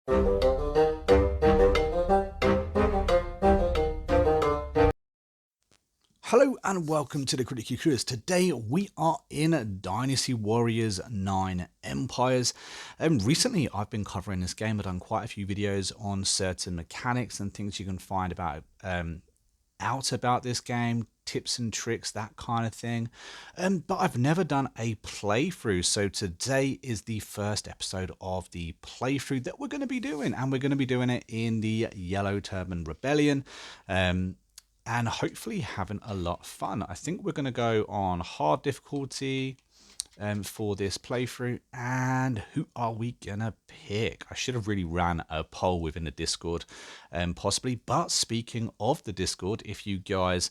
Hello and welcome to the Critically Clueless. Today we are in Dynasty Warriors 9 Empires. Recently I've been covering this game. I've done quite a few videos on certain mechanics and things you can find out about this game, tips and tricks, that kind of thing. But I've never done a playthrough, so today is the first episode of the playthrough that we're going to be doing, and we're going to be doing it in the Yellow Turban Rebellion. And hopefully having a lot of fun. I think we're going to go on hard difficulty for this playthrough. And who are we going to pick? I should have really ran a poll within the Discord, possibly. But speaking of the Discord, if you guys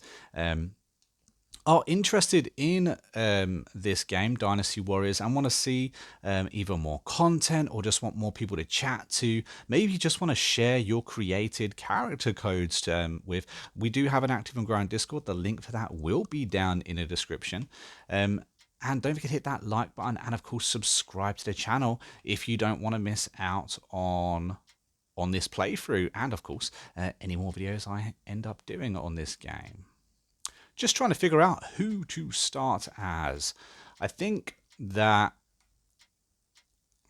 are interested in this game, Dynasty Warriors, and want to see either more content or just want more people to chat to, maybe you just want to share your created character codes with, we do have an active and growing Discord. The link for that will be down in the description. And don't forget to hit that like button and, of course, subscribe to the channel if you don't want to miss out on this playthrough and, of course, any more videos I end up doing on this game. Just trying to figure out who to start as. I think that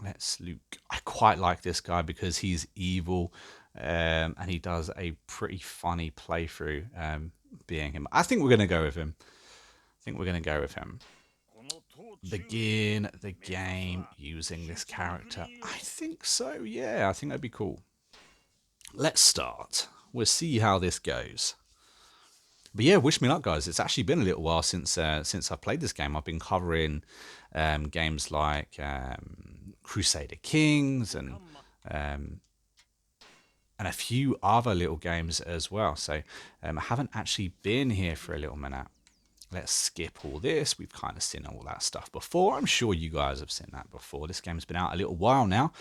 let's Luke. I quite like this guy because he's evil, and he does a pretty funny playthrough. Being him, I think we're going to go with him. Begin the game using this character. I think so. Yeah, I think that'd be cool. Let's start. We'll see how this goes. But yeah, wish me luck, guys. It's actually been a little while since I played this game. I've been covering games like Crusader Kings and a few other little games as well. So I haven't actually been here for a little minute. Let's skip all this. We've kind of seen all that stuff before. I'm sure you guys have seen that before. This game's been out a little while now.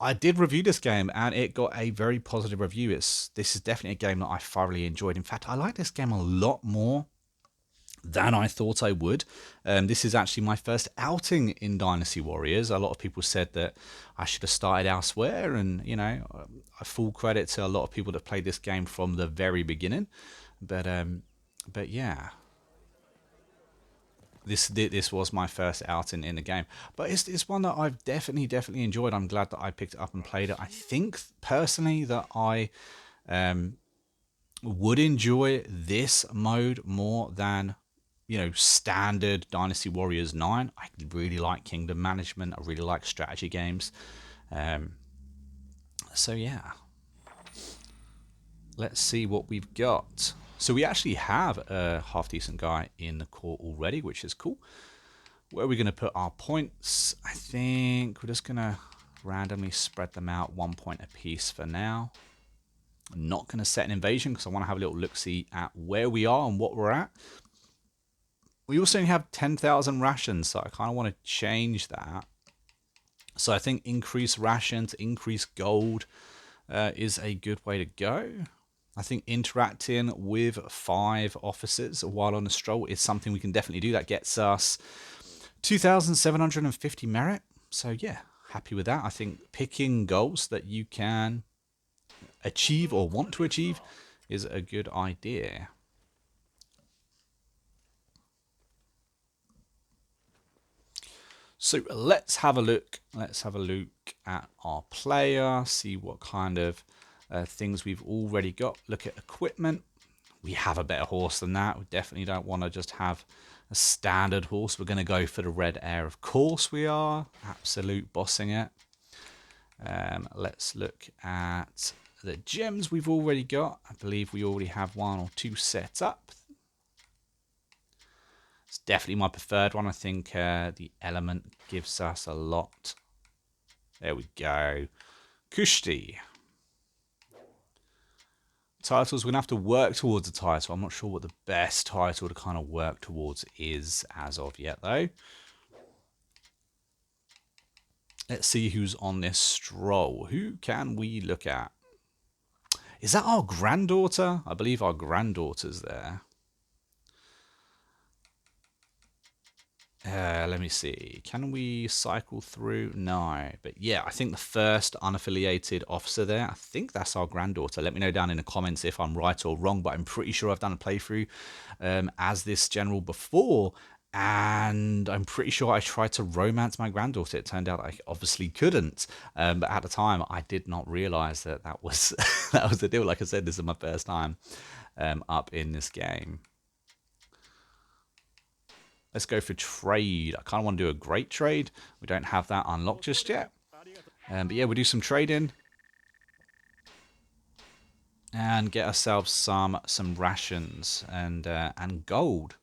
I did review this game and it got a very positive review. This is definitely a game that I thoroughly enjoyed. In fact, I like this game a lot more than I thought I would. This is actually my first outing in Dynasty Warriors. A lot of people said that I should have started elsewhere, and you know, full credit to a lot of people that played this game from the very beginning. But yeah. This was my first outing in the game, but it's one that I've definitely enjoyed. I'm glad that I picked it up and played it. I think personally that I would enjoy this mode more than, you know, standard Dynasty Warriors 9. I really like kingdom management. I really like strategy games. So yeah, let's see what we've got. So we actually have a half decent guy in the court already, which is cool. Where are we going to put our points? I think we're just going to randomly spread them out 1 point apiece for now. I'm not going to set an invasion because I want to have a little look-see at where we are and what we're at. We also only have 10,000 rations, so I kind of want to change that. So I think increase rations, increase gold is a good way to go. I think interacting with 5 officers while on a stroll is something we can definitely do. That gets us 2,750 merit. So yeah, happy with that. I think picking goals that you can achieve or want to achieve is a good idea. So let's have a look. Let's have a look at our player, see what kind of things we've already got. Look at equipment. We have a better horse than that. We definitely don't want to just have a standard horse. We're going to go for the red air. Of course we are. Absolute bossing it. Let's look at the gems we've already got. I believe we already have 1 or 2 set up. It's definitely my preferred one. I think the element gives us a lot. There we go. Kushti. Titles, we're going to have to work towards a title. I'm not sure what the best title to kind of work towards is as of yet, though. Let's see who's on this stroll. Who can we look at? Is that our granddaughter? I believe our granddaughter's there. Let me see. Can we cycle through? No. But yeah, I think the first unaffiliated officer there, I think that's our granddaughter. Let me know down in the comments if I'm right or wrong, but I'm pretty sure I've done a playthrough as this general before. And I'm pretty sure I tried to romance my granddaughter. It turned out I obviously couldn't. But at the time, I did not realize that that was, that was the deal. Like I said, this is my first time up in this game. Let's go for trade. I kind of want to do a great trade. We don't have that unlocked just yet. But yeah, we'll do some trading. And get ourselves some rations and gold.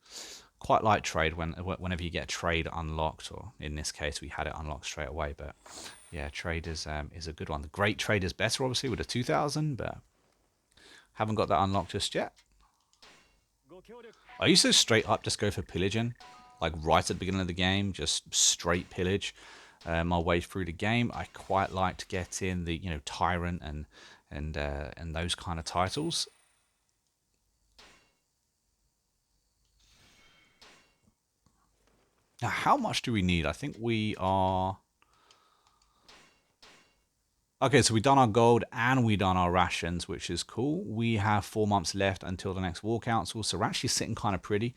Quite like trade whenever you get trade unlocked, or in this case we had it unlocked straight away. But yeah, trade is a good one. The great trade is better, obviously, with a 2,000, but haven't got that unlocked just yet. I used to straight up just go for pillaging, like right at the beginning of the game, just straight pillage my way through the game. I quite like to get in the tyrant and those kind of titles. Now, how much do we need? I think we are. Okay, so we've done our gold and we've done our rations, which is cool. We have 4 months left until the next War Council, so we're actually sitting kind of pretty.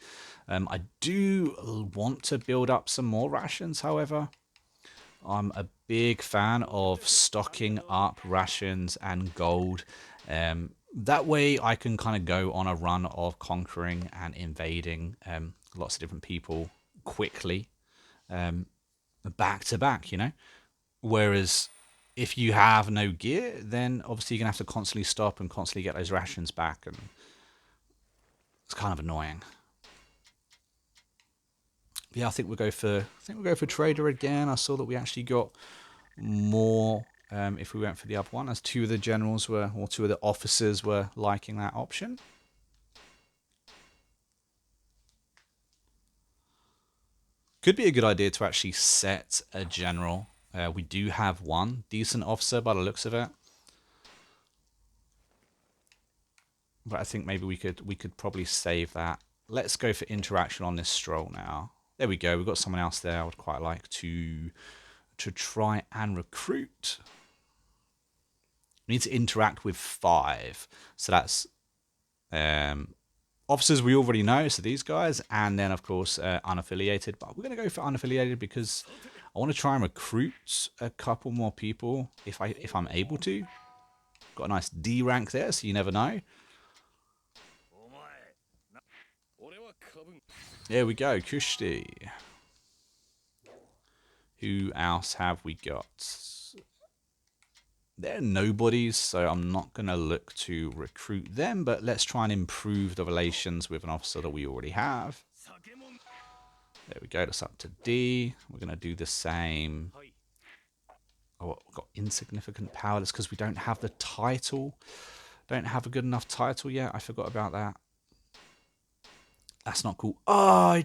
I do want to build up some more rations, however. I'm a big fan of stocking up rations and gold. That way I can kind of go on a run of conquering and invading lots of different people quickly, back to back, Whereas if you have no gear, then obviously you're going to have to constantly stop and constantly get those rations back, and it's kind of annoying. Yeah, I think we'll go for trader again. I saw that we actually got more if we went for the other one, as two of the generals were, or two of the officers were liking that option. Could be a good idea to actually set a general. We do have one decent officer by the looks of it, but I think maybe we could probably save that. Let's go for interaction on this stroll now. There we go. We've got someone else there. I would quite like to try and recruit. We need to interact with 5, so that's officers we already know, so these guys, and then of course unaffiliated. But we're going to go for unaffiliated because I want to try and recruit a couple more people if I'm able to. Got a nice D rank there, so you never know. There we go, Kushti. Who else have we got? They're nobodies, so I'm not going to look to recruit them, but let's try and improve the relations with an officer that we already have. There we go, that's up to D. We're going to do the same. Oh, we've got insignificant power. That's because we don't have the title. Don't have a good enough title yet. I forgot about that. That's not cool. Oh,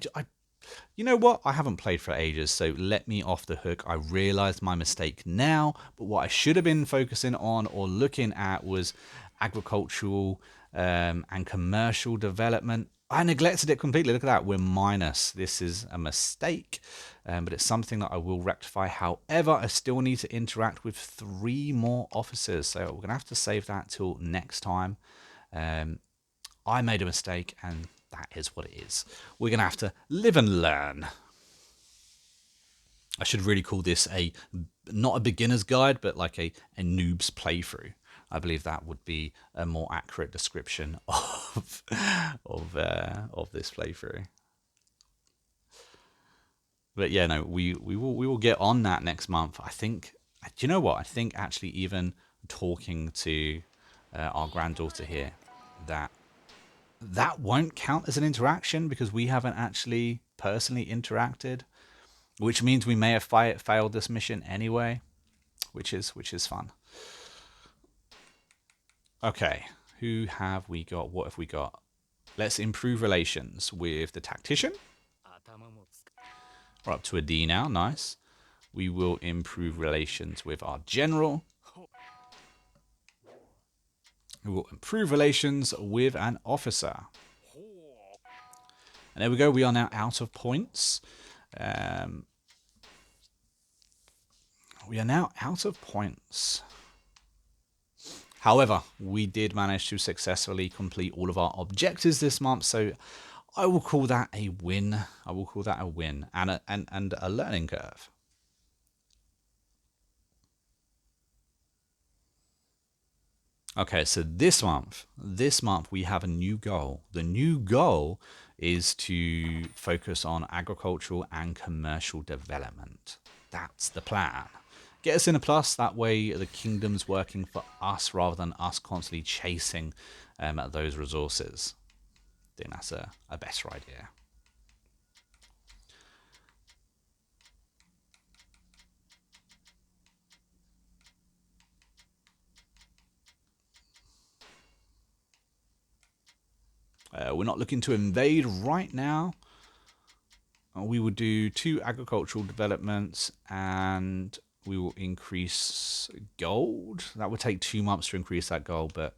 you know what? I haven't played for ages, so let me off the hook. I realized my mistake now, but what I should have been focusing on or looking at was agricultural and commercial development. I neglected it completely. Look at that. We're minus. This is a mistake, but it's something that I will rectify. However, I still need to interact with 3 more officers, so we're going to have to save that till next time. I made a mistake, and that is what it is. We're going to have to live and learn. I should really call this not a beginner's guide, but like a noob's playthrough. I believe that would be a more accurate description of this playthrough. But yeah, no, we will get on that next month. I think. Do you know what? I think actually even talking to our granddaughter here, that won't count as an interaction because we haven't actually personally interacted, which means we may have failed this mission anyway, which is fun. Okay, who have we got? What have we got? Let's improve relations with the Tactician. We're up to a D now, nice. We will improve relations with our General. We will improve relations with an officer. And there we go, we are now out of points. We are now out of points. However, we did manage to successfully complete all of our objectives this month, so I will call that a win. I will call that a win and a learning curve. Okay, so this month we have a new goal. The new goal is to focus on agricultural and commercial development. That's the plan. Get us in a plus, that way the kingdom's working for us rather than us constantly chasing those resources. I think that's a better idea. We're not looking to invade right now. We will do 2 agricultural developments and we will increase gold. That would take 2 months to increase that gold, but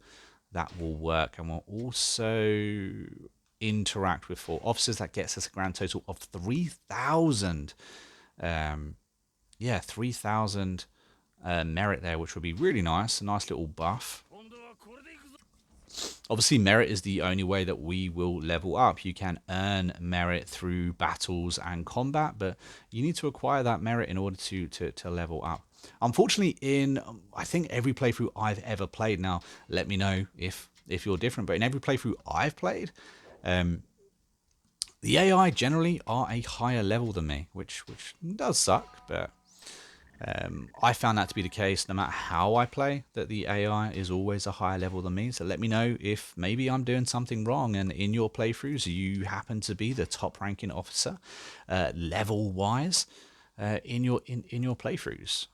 that will work. And we'll also interact with 4 officers. That gets us a grand total of 3,000. Yeah, 3,000 merit there, which would be really nice. A nice little buff. Obviously, merit is the only way that we will level up. You can earn merit through battles and combat, but you need to acquire that merit in order to level up. Unfortunately, in I think every playthrough I've ever played, now let me know if you're different, but in every playthrough I've played, the AI generally are a higher level than me, which does suck, but I found that to be the case no matter how I play, that the AI is always a higher level than me. So let me know if maybe I'm doing something wrong and in your playthroughs you happen to be the top ranking officer level wise in your playthroughs.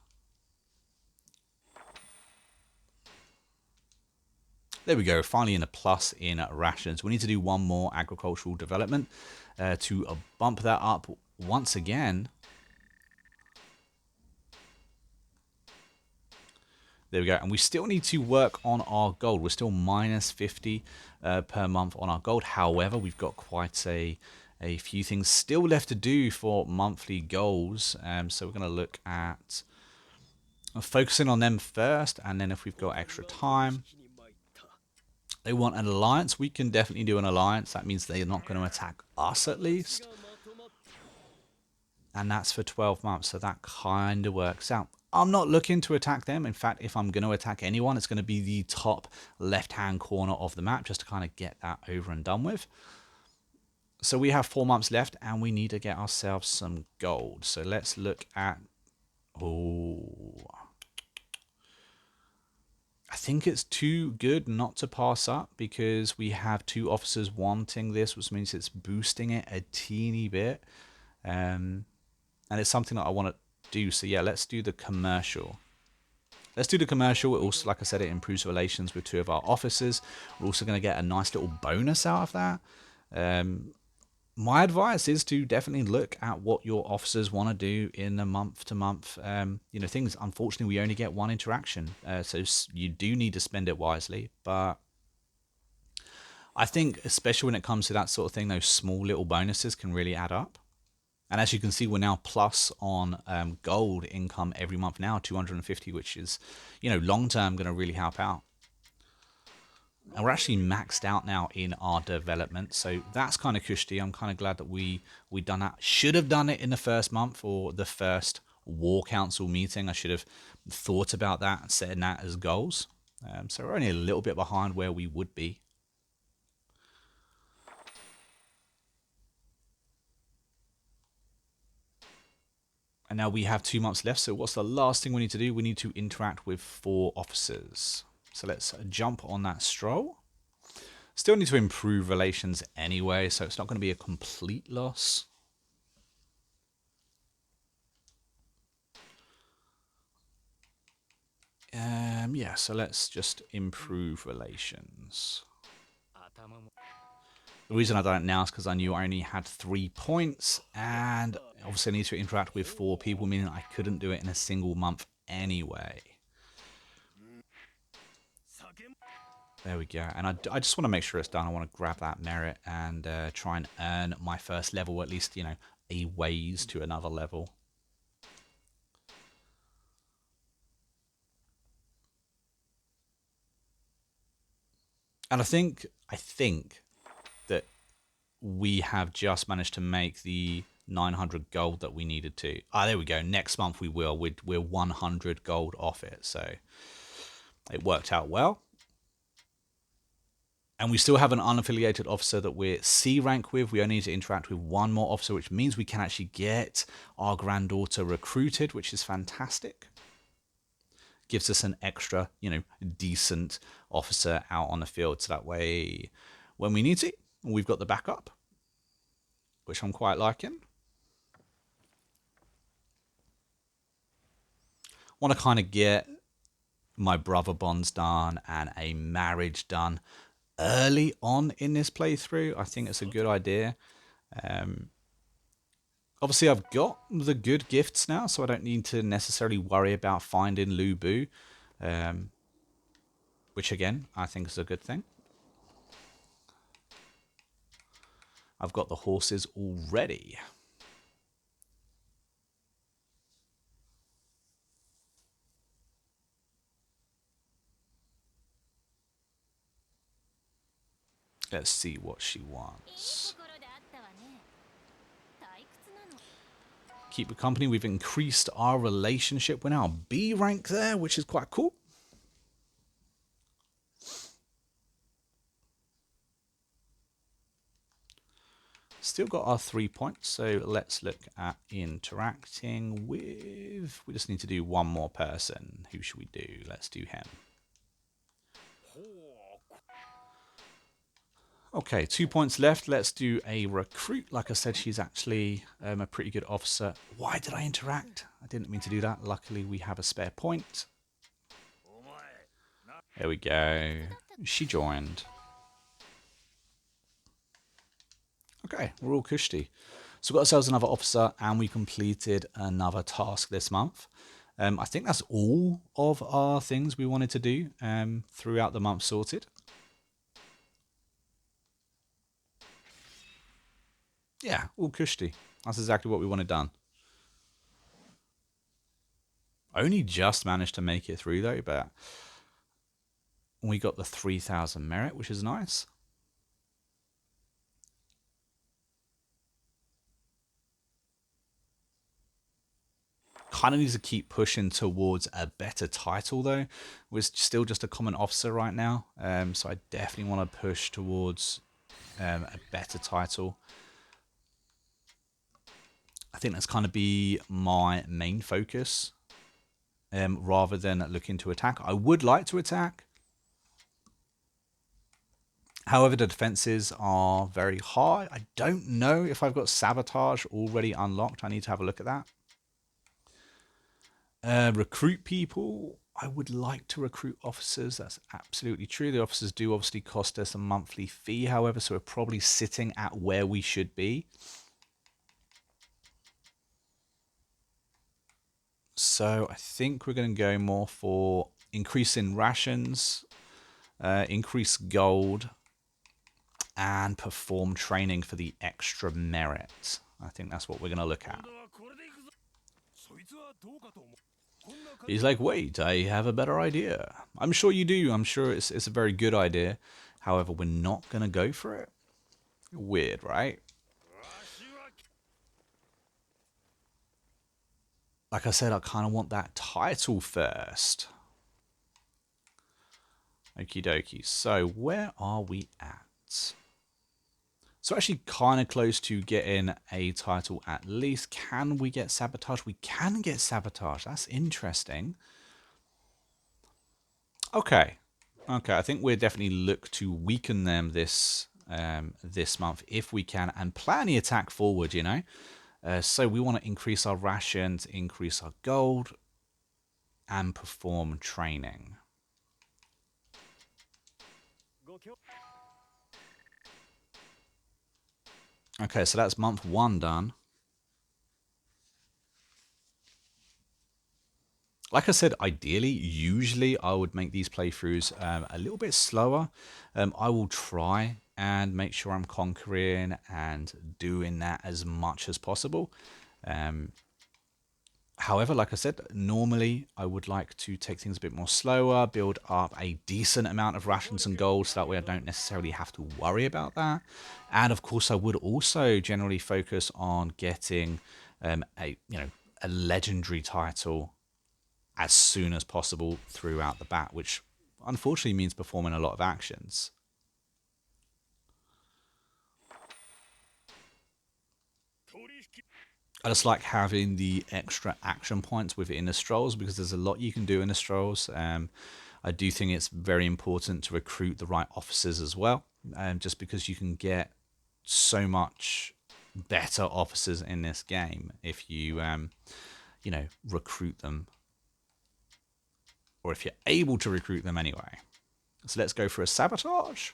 There we go, finally in a plus in rations. We need to do 1 more agricultural development to bump that up once again. There we go. And we still need to work on our gold. We're still minus 50 per month on our gold. However, we've got quite a few things still left to do for monthly goals. So we're going to look at focusing on them first. And then if we've got extra time, they want an alliance. We can definitely do an alliance. That means they're not going to attack us at least. And that's for 12 months. So that kind of works out. I'm not looking to attack them. In fact, if I'm going to attack anyone, it's going to be the top left-hand corner of the map just to kind of get that over and done with. So we have 4 months left and we need to get ourselves some gold. So let's look at... Oh, I think it's too good not to pass up because we have 2 officers wanting this, which means it's boosting it a teeny bit. And it's something that I want to do. So yeah, let's do the commercial. Let's do the commercial. It also, like I said, it improves relations with 2 of our officers. We're also going to get a nice little bonus out of that. My advice is to definitely look at what your officers want to do in the month-to-month things. Unfortunately, we only get 1 interaction, so you do need to spend it wisely. But I think, especially when it comes to that sort of thing, those small little bonuses can really add up. And as you can see, we're now plus on gold income every month now, 250, which is, long-term going to really help out. And we're actually maxed out now in our development. So that's kind of cushy. I'm kind of glad that we done that. Should have done it in the first month or the first War Council meeting. I should have thought about that and setting that as goals. So we're only a little bit behind where we would be. And now we have 2 months left. So what's the last thing we need to do? We need to interact with 4 officers. So let's jump on that stroll. Still need to improve relations anyway, so it's not going to be a complete loss. Yeah, so let's just improve relations. The reason I done it now is because I knew I only had 3 points, and obviously I need to interact with 4 people, meaning I couldn't do it in a single month anyway. There we go. And I just want to make sure it's done. I want to grab that merit and try and earn my first level, at least, a ways to another level. And I think that we have just managed to make the 900 gold that we needed to. Ah, there we go. Next month we will. We're 100 gold off it, so it worked out well. And we still have an unaffiliated officer that we're C rank with. We only need to interact with one more officer, which means we can actually get our granddaughter recruited, which is fantastic. Gives us an extra, decent officer out on the field. So that way, when we need to, we've got the backup, which I'm quite liking. Want to kind of get my brother bonds done and a marriage done early on in this playthrough. I think it's a good idea. Obviously, I've got the good gifts now, so I don't need to necessarily worry about finding Lu Bu, which again, I think is a good thing. I've got the horses already. Let's see what she wants. Keep the company. We've increased our relationship. We're now B rank there, which is quite cool. Still got our 3 points, so let's look at interacting with... We just need to do one more person. Who should we do? Let's do him. Okay, 2 points left. Let's do a recruit. Like I said, she's actually a pretty good officer. Why did I interact? I didn't mean to do that. Luckily, we have a spare point. There we go. She joined. Okay, we're all cushy. So we got ourselves another officer, and we completed another task this month. I think that's all of our things we wanted to do throughout the month sorted. Yeah, all cushy. That's exactly what we wanted done. Only just managed to make it through though, but we got the 3,000 merit, which is nice. Kind of needs to keep pushing towards a better title though. We're still just a common officer right now, so I definitely want to push towards a better title. I think that's kind of be my main focus, rather than looking to attack. I would like to attack. However, the defenses are very high. I don't know if I've got Sabotage already unlocked. I need to have a look at that. Recruit people. I would like to recruit officers. That's absolutely true. The officers do obviously cost us a monthly fee, however, so we're probably sitting at where we should be. So I think we're going to go more for increasing rations, increase gold, and perform training for the extra merit. I think that's what we're going to look at. He's like, wait, I have a better idea. I'm sure you do. I'm sure it's a very good idea. However, we're not going to go for it. Weird, right? Like I said, I kind of want that title first. Okie dokie. So where are we at? So actually kind of close to getting a title at least. Can we get Sabotage? We can get Sabotage. That's interesting. Okay. Okay, I think we'll definitely look to weaken them this this month if we can, and plan the attack forward, you know. So we want to increase our rations, increase our gold, and perform training. Okay, so that's month 1 done. Like I said, ideally, usually I would make these playthroughs a little bit slower. I will try and make sure I'm conquering and doing that as much as possible. However, like I said, normally I would like to take things a bit more slower, build up a decent amount of rations and gold, so that way I don't necessarily have to worry about that. And of course, I would also generally focus on getting a legendary title as soon as possible throughout the bat, which unfortunately means performing a lot of actions. I just like having the extra action points within the strolls because there's a lot you can do in the strolls. I do think it's very important to recruit the right officers as well, just because you can get so much better officers in this game if you, recruit them, or if you're able to recruit them anyway. So let's go for a sabotage.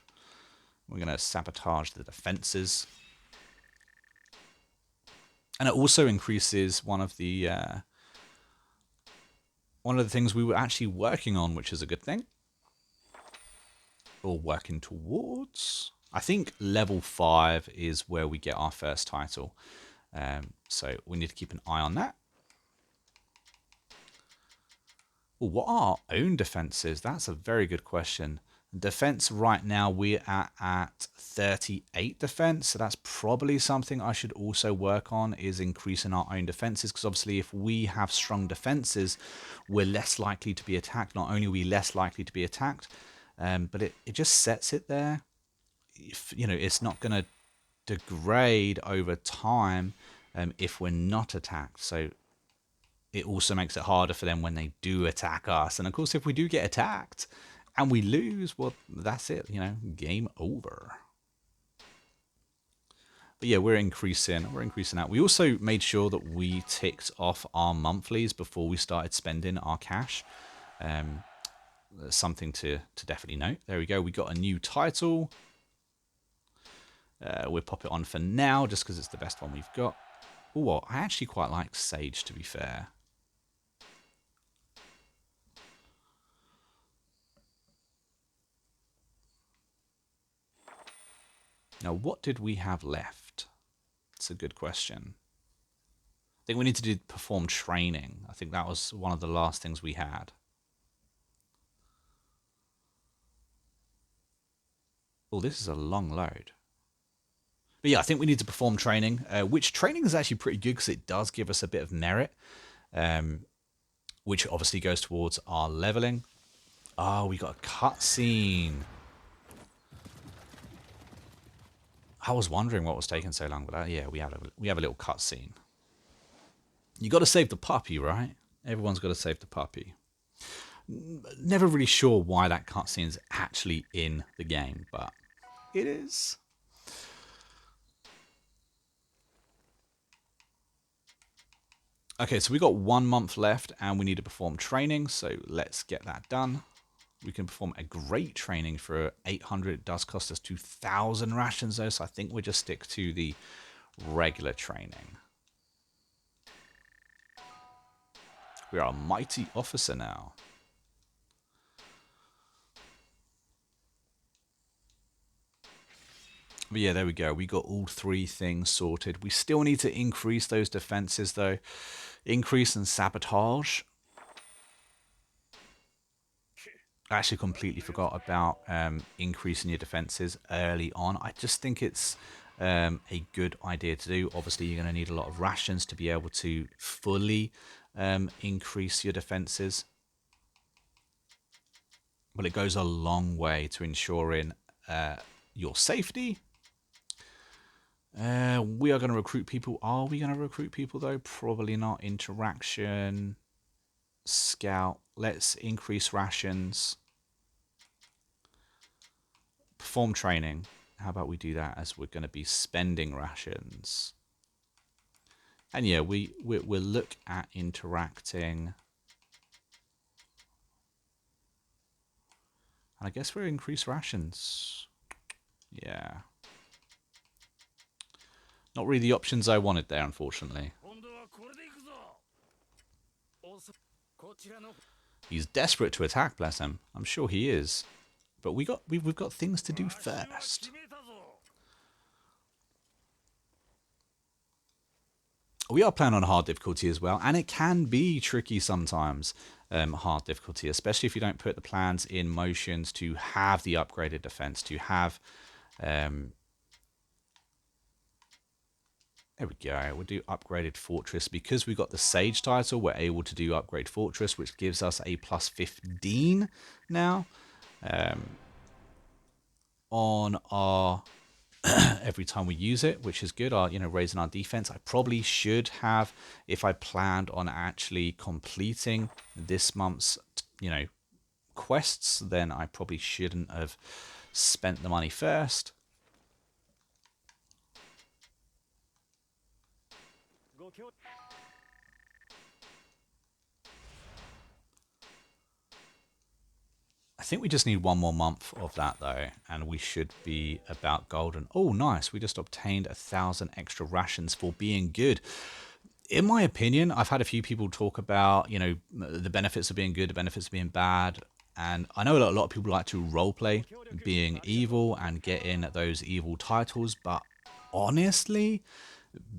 We're going to sabotage the defenses. And it also increases one of the things we were actually working on, which is a good thing. Or working towards. I think level 5 is where we get our first title. So we need to keep an eye on that. Well, what are our own defenses? That's a very good question. Defense right now we're at 38 defense, so that's probably something I should also work on, is increasing our own defenses, because obviously if we have strong defenses, we're less likely to be attacked. Not only are we less likely to be attacked, but it just sets it there. If, it's not going to degrade over time if we're not attacked. So it also makes it harder for them when they do attack us. And of course, if we do get attacked and we lose, well, that's it, game over. But yeah, we're increasing that. We also made sure that we ticked off our monthlies before we started spending our cash. Something to definitely note. There we go. We got a new title. We'll pop it on for now, just because it's the best one we've got. Oh, I actually quite like Sage, to be fair. Now, what did we have left? It's a good question. I think we need to perform training. I think that was one of the last things we had. Oh, this is a long load. But yeah, I think we need to perform training, which training is actually pretty good because it does give us a bit of merit, which obviously goes towards our leveling. Oh, we got a cutscene. I was wondering what was taking so long, but yeah, we have a little cutscene. You got to save the puppy, right? Everyone's got to save the puppy. Never really sure why that cutscene is actually in the game, but it is. Okay, so we got 1 month left and we need to perform training, so let's get that done. We can perform a great training for 800. It does cost us 2,000 rations though, so I think we'll just stick to the regular training. We are a mighty officer now. But yeah, there we go. We got all 3 things sorted. We still need to increase those defenses though. Increase and sabotage. I actually completely forgot about increasing your defenses early on. I just think it's a good idea to do. Obviously, you're going to need a lot of rations to be able to fully increase your defenses. But it goes a long way to ensuring your safety. We are going to recruit people. Are we going to recruit people, though? Probably not. Interaction. Scout. Let's increase rations. Perform training. How about we do that, as we're going to be spending rations. And yeah, we'll look at interacting. And I guess we'll increase rations. Yeah. Not really the options I wanted there, unfortunately. He's desperate to attack, bless him. I'm sure he is. But we've got things to do first. we are playing on hard difficulty as well, and it can be tricky sometimes, hard difficulty, especially if you don't put the plans in motions to have the upgraded defense, to have... there we go. We'll do upgraded fortress. Because we got the Sage title, we're able to do upgrade fortress, which gives us a plus 15 now on our every time we use it, which is good. Our, raising our defense. I probably should have, if I planned on actually completing this month's, quests, then I probably shouldn't have spent the money first. I think we just need one more month of that though, and we should be about golden. Oh, nice. We just obtained 1,000 extra rations for being good. In my opinion, I've had a few people talk about, the benefits of being good, the benefits of being bad. And I know a lot of people like to roleplay being evil and get in those evil titles. But honestly,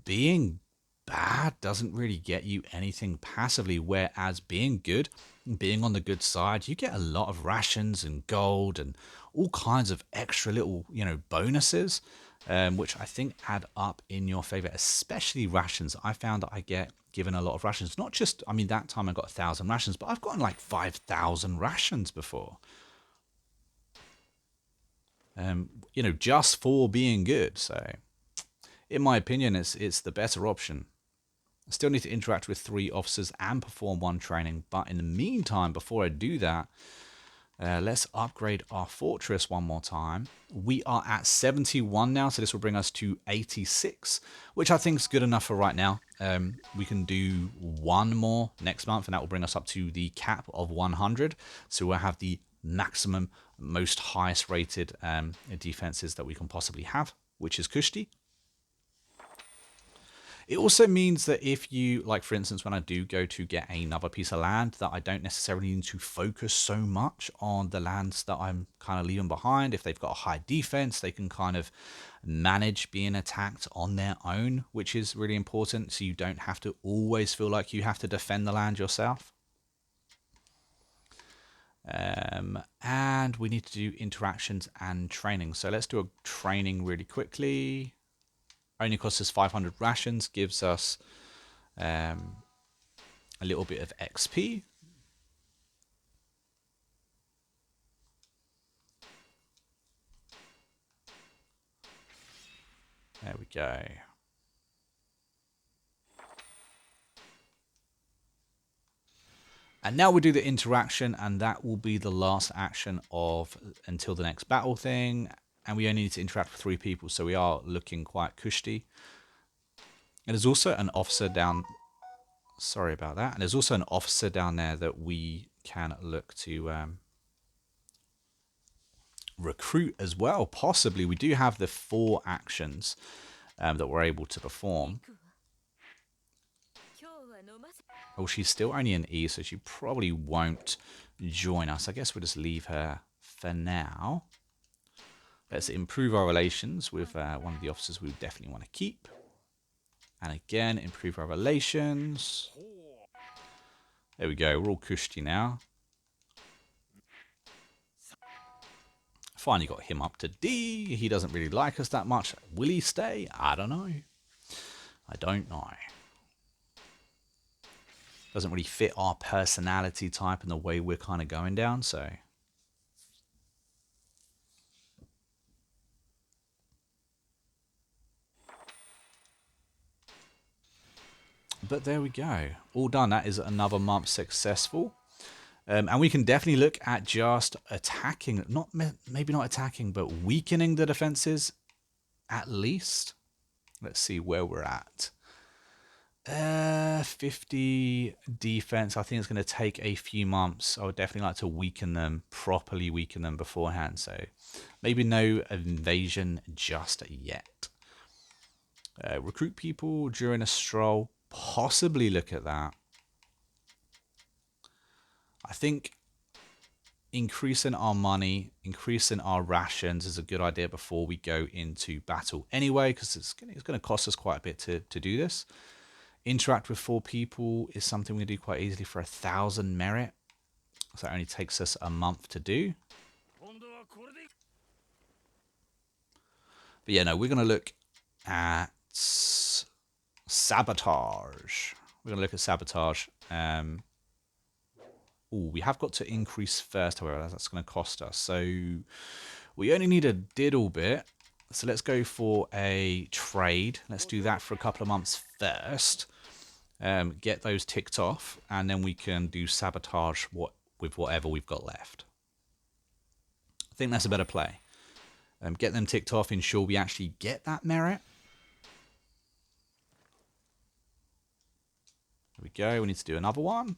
being bad doesn't really get you anything passively, whereas being good, being on the good side, you get a lot of rations and gold and all kinds of extra little, bonuses, which I think add up in your favor, especially rations. I found that I get given a lot of rations. Not just, that time I got 1,000 rations, but I've gotten like 5,000 rations before. Just for being good. So, in my opinion, it's the better option. I still need to interact with 3 officers and perform 1 training. But in the meantime, before I do that, let's upgrade our fortress one more time. We are at 71 now, so this will bring us to 86, which I think is good enough for right now. We can do 1 more next month, and that will bring us up to the cap of 100. So we'll have the maximum, most highest rated defenses that we can possibly have, which is Kushti. It also means that if you, like for instance, when I do go to get another piece of land, that I don't necessarily need to focus so much on the lands that I'm kind of leaving behind. If they've got a high defense, they can kind of manage being attacked on their own, which is really important. So you don't have to always feel like you have to defend the land yourself. And we need to do interactions and training. So let's do a training really quickly. Only costs us 500 rations, gives us a little bit of XP. There we go. And now we do the interaction, and that will be the last action of until the next battle thing. And we only need to interact with 3 people, so we are looking quite cushy. And there's also an officer down... Sorry about that. And there's also an officer down there that we can look to recruit as well. Possibly. We do have the 4 actions that we're able to perform. Oh, she's still only an E, so she probably won't join us. I guess we'll just leave her for now. Let's improve our relations with one of the officers we definitely want to keep. And again, improve our relations. There we go. We're all cushy now. Finally got him up to D. He doesn't really like us that much. Will he stay? I don't know. I don't know. Doesn't really fit our personality type and the way we're kind of going down, so... But there we go. All done. That is another month successful. And we can definitely look at just attacking, maybe not attacking, but weakening the defenses at least. Let's see where we're at. 50 defense. I think it's going to take a few months. I would definitely like to weaken them, properly weaken them beforehand. So maybe no invasion just yet. Recruit people during a stroll. Possibly look at that. I think increasing our money, increasing our rations is a good idea before we go into battle anyway, because it's going to cost us quite a bit to do this. Interact with 4 people is something we do quite easily for 1,000 merit. So it only takes us a month to do. But yeah, no, we're going to look at Sabotage. We're going to look at Sabotage. We have got to increase first, however, that's going to cost us. So we only need a diddle bit. So let's go for a trade. Let's do that for a couple of months first. Get those ticked off, and then we can do Sabotage with whatever we've got left. I think that's a better play. Get them ticked off, ensure we actually get that merit. There we go. We need to do another one.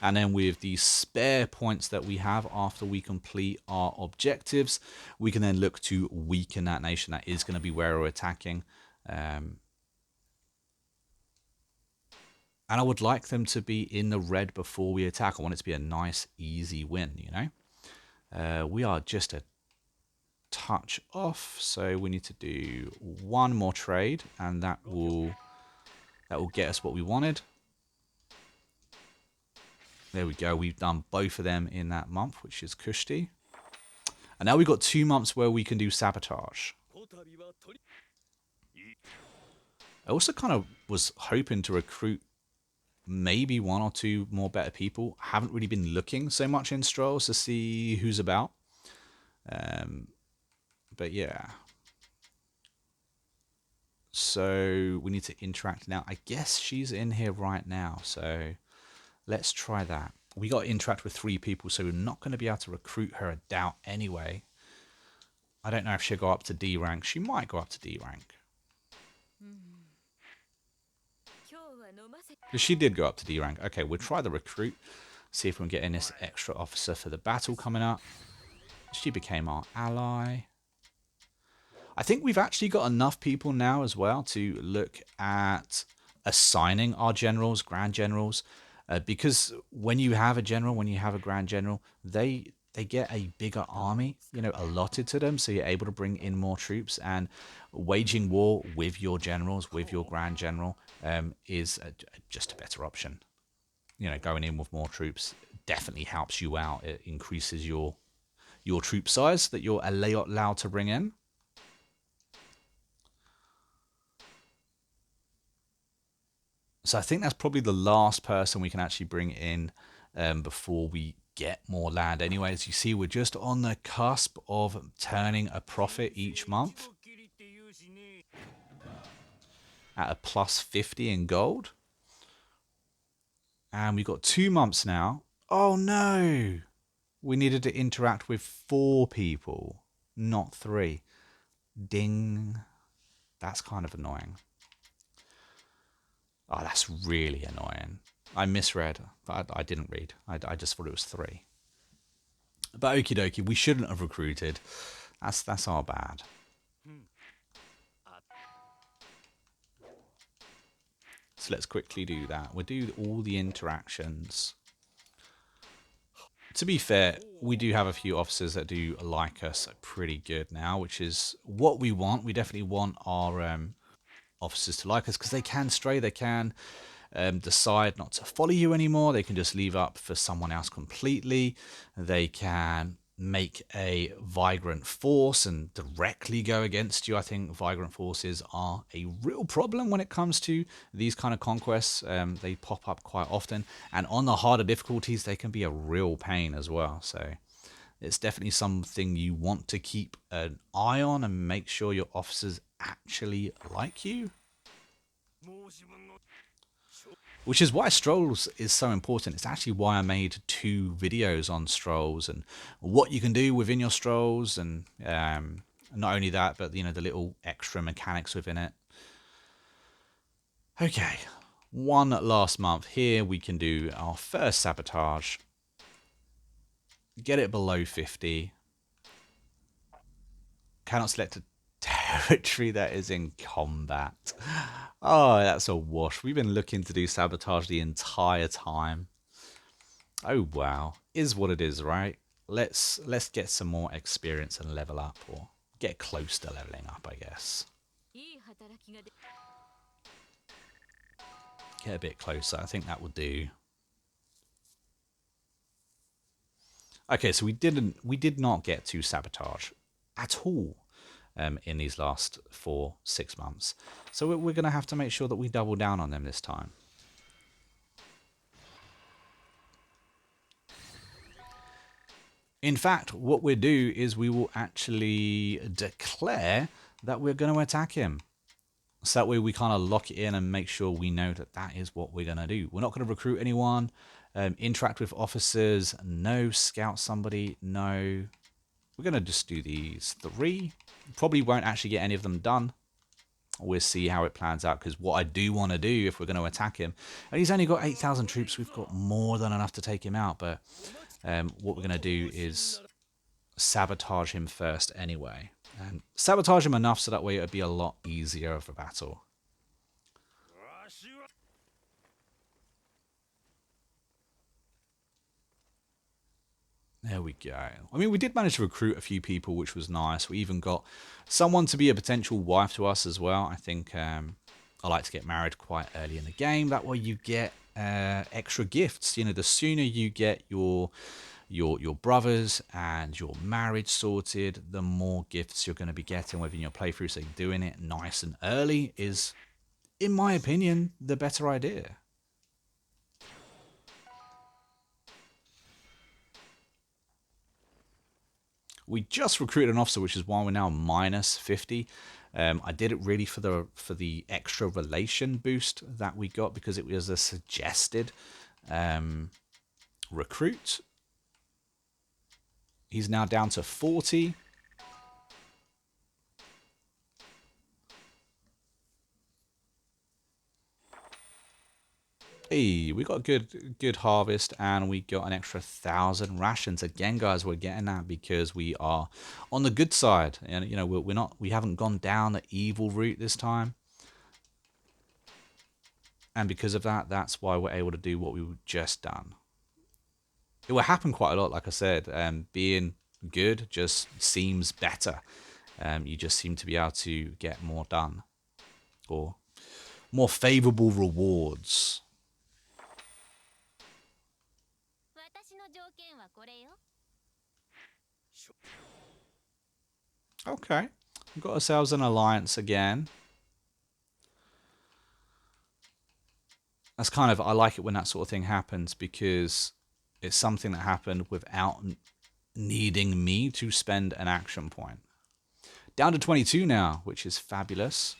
And then with the spare points that we have after we complete our objectives, we can then look to weaken that nation. That is going to be where we're attacking. And I would like them to be in the red before we attack. I want it to be a nice, easy win, you know. We are just a touch off, so we need to do one more trade, and that will get us what we wanted. There we go. We've done both of them in that month, which is Kushti. And now we've got 2 months where we can do Sabotage. I also kind of was hoping to recruit maybe 1 or 2 more better people. I haven't really been looking so much in Strolls to see who's about. But yeah. So we need to interact now. I guess she's in here right now, so let's try that. We got to interact with 3 people, so we're not going to be able to recruit her, I doubt, anyway. I don't know if she'll go up to D rank. She might go up to D rank. She did go up to D rank. Okay, we'll try the recruit. See if we can get in this extra officer for the battle coming up. She became our ally. I think we've actually got enough people now as well to look at assigning our generals, grand generals. Because when you have a general, when you have a grand general, they get a bigger army, you know, allotted to them. So you're able to bring in more troops, and waging war with your generals, with your grand general, is just a better option. You know, going in with more troops definitely helps you out. It increases your troop size that you're allowed to bring in. So I think that's probably the last person we can actually bring in before we get more land. Anyway, as you see, we're just on the cusp of turning a profit each month at a plus 50 in gold. And we've got 2 months now. Oh no! We needed to interact with 4 people, not 3. Ding. That's kind of annoying. Oh, that's really annoying. I misread. I didn't read. I just thought it was 3. But okie dokie, we shouldn't have recruited. That's our bad. So let's quickly do that. We'll do all the interactions. To be fair, we do have a few officers that do like us pretty good now, which is what we want. We definitely want our officers to like us, because they can stray. They can decide not to follow you anymore. They can just leave up for someone else completely. They can make a Vagrant force and directly go against you. I think Vagrant forces are a real problem when it comes to these kind of conquests. They pop up quite often, and on the harder difficulties they can be a real pain as well. So it's definitely something you want to keep an eye on and make sure your officers actually like you. Which is why Strolls is so important. It's actually why I made 2 videos on Strolls and what you can do within your Strolls, and not only that, but you know, the little extra mechanics within it. Okay, 1 last month. Here we can do our first Sabotage. Get it below 50. Cannot select a territory that is in combat. Oh, that's a wash. We've been looking to do Sabotage the entire time. Oh wow, is what it is, right? Let's get some more experience and level up, or get close to leveling up, I guess. Get a bit closer. I think that will do. Okay, so we did not get to Sabotage at all in these last 4-6 months. So we're going to have to make sure that we double down on them this time. In fact, what we'll do is we will actually declare that we're going to attack him. So that way we kind of lock it in and make sure we know that that is what we're going to do. We're not going to recruit anyone, interact with officers, no, scout somebody, no. We're going to just do these 3. Probably won't actually get any of them done. We'll see how it plans out, because what I do want to do if we're going to attack him, and he's only got 8,000 troops, we've got more than enough to take him out, but what we're going to do is sabotage him first anyway. And sabotage him enough so that way it would be a lot easier of a battle. There we go. I mean, we did manage to recruit a few people, which was nice. We even got someone to be a potential wife to us as well. I think I like to get married quite early in the game. That way you get extra gifts. You know, the sooner you get your brothers and your marriage sorted, the more gifts you're going to be getting within your playthrough. So doing it nice and early is, in my opinion, the better idea. We just recruited an officer, which is why we're now minus 50. I did it really for the extra relation boost that we got, because it was a suggested recruit. He's now down to 40. Hey, we got a good harvest, and we got an extra 1,000 rations. Again, guys, we're getting that because we are on the good side, and you know we haven't gone down the evil route this time. And because of that, that's why we're able to do what we've just done. It will happen quite a lot, like I said. Being good just seems better. You just seem to be able to get more done, or more favorable rewards. Okay, we've got ourselves an alliance again. That's kind of, I like it when that sort of thing happens, because it's something that happened without needing me to spend an action point. Down to 22 now, which is fabulous.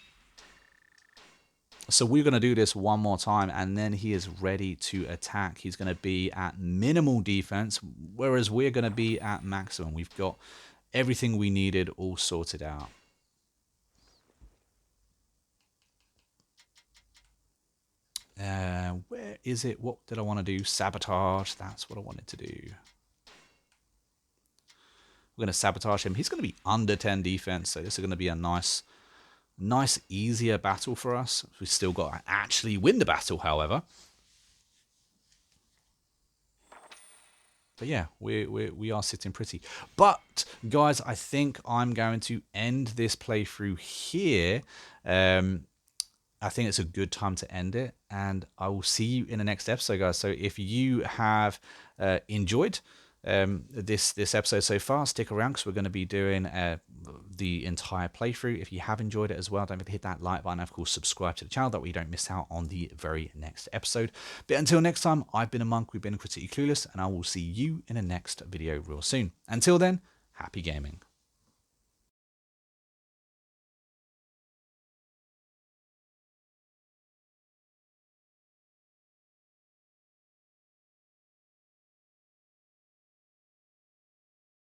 So we're going to do this one more time, and then he is ready to attack. He's going to be at minimal defense, whereas we're going to be at maximum. We've got everything we needed all sorted out. Where is it? What did I want to do? Sabotage. That's what I wanted to do. We're going to sabotage him. He's going to be under 10 defense, so this is going to be a nice, easier battle for us. We've still got to actually win the battle, however. But yeah, we are sitting pretty. But guys, I think I'm going to end this playthrough here. I think it's a good time to end it, and I will see you in the next episode, guys. So if you have enjoyed this episode so far, stick around, because we're going to be doing the entire playthrough. If you have enjoyed it as well, don't forget to hit that like button, and of course subscribe to the channel, that way you don't miss out on the very next episode. But until next time, I've been a monk, we've been Critically Clueless, and I will see you in the next video real soon. Until then, happy gaming.